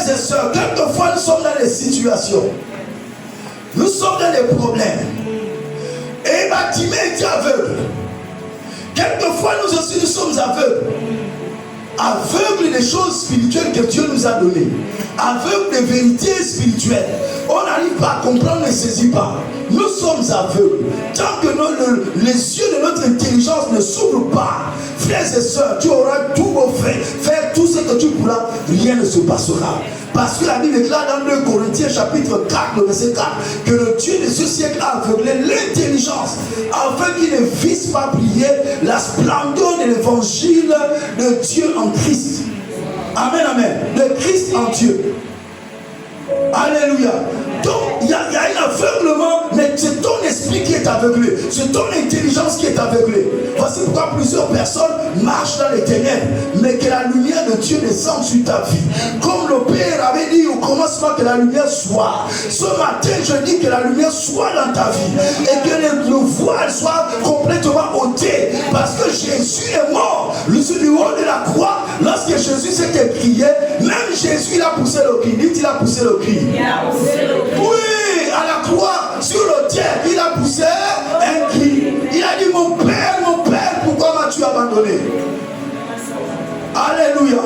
Frères et sœurs, quelquefois nous sommes dans des situations, nous sommes dans des problèmes. Et Bartimée était aveugle. Quelquefois nous aussi nous sommes aveugles. Aveugles des choses spirituelles que Dieu nous a données. Aveugles des vérités spirituelles. On n'arrive pas à comprendre, ne saisit pas. Nous sommes aveugles. Tant que les yeux de notre intelligence ne s'ouvrent pas, frères et sœurs, tu auras tout beau faire tout ce que tu pourras, rien ne se passera. Parce que la Bible déclare dans 2 Corinthiens chapitre 4, le verset 4, que le Dieu de ce siècle a aveuglé l'intelligence afin qu'il ne visse pas briller la splendeur de l'évangile de Dieu en Christ. Amen, amen. De Christ en Dieu. Alléluia. Donc, il y a un aveuglement, mais c'est ton esprit qui est aveuglé. C'est ton intelligence qui est aveuglée. Voici pourquoi plusieurs personnes marchent dans les ténèbres, mais que la lumière de Dieu descende sur ta vie. Comme le Père avait dit au commencement que la lumière soit. Ce matin, je dis que la lumière soit dans ta vie. Et que le voile soit complètement ôté. Parce que Jésus est mort. Sur du haut de la croix, lorsque Jésus s'est écrié, même Jésus, il a poussé le cri. Dites, il a poussé le cri. Il a poussé le cri. Oui, à la croix, sur l'autel, il a poussé un cri. Il a dit, mon Père, pourquoi m'as-tu abandonné? Alléluia.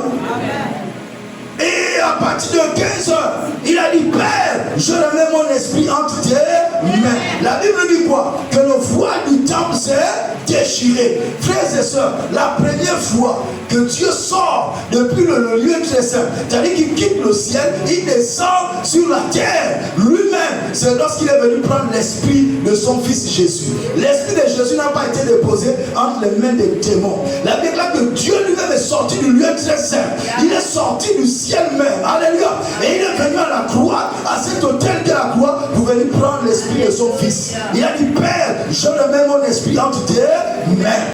Et à partir de 15 heures, il a dit, Père, je remets mon esprit entre tes mains. La Bible dit quoi? Que le voile du temple s'est déchiré. Frères et sœurs, la première fois que Dieu sort depuis le lieu très saint, c'est-à-dire qu'il quitte le ciel, il descend sur la terre. Lui-même, c'est lorsqu'il est venu prendre l'esprit de son fils Jésus. L'esprit de Jésus n'a pas été déposé entre les mains des démons. La Bible déclare que Dieu lui-même est sorti du lieu très saint. Il est sorti du ciel même. Alléluia. Et il est venu à la croix, à cet autel de la croix, pour venir prendre l'esprit de son fils. Il a dit, Père, je remets mon esprit entre tes mains.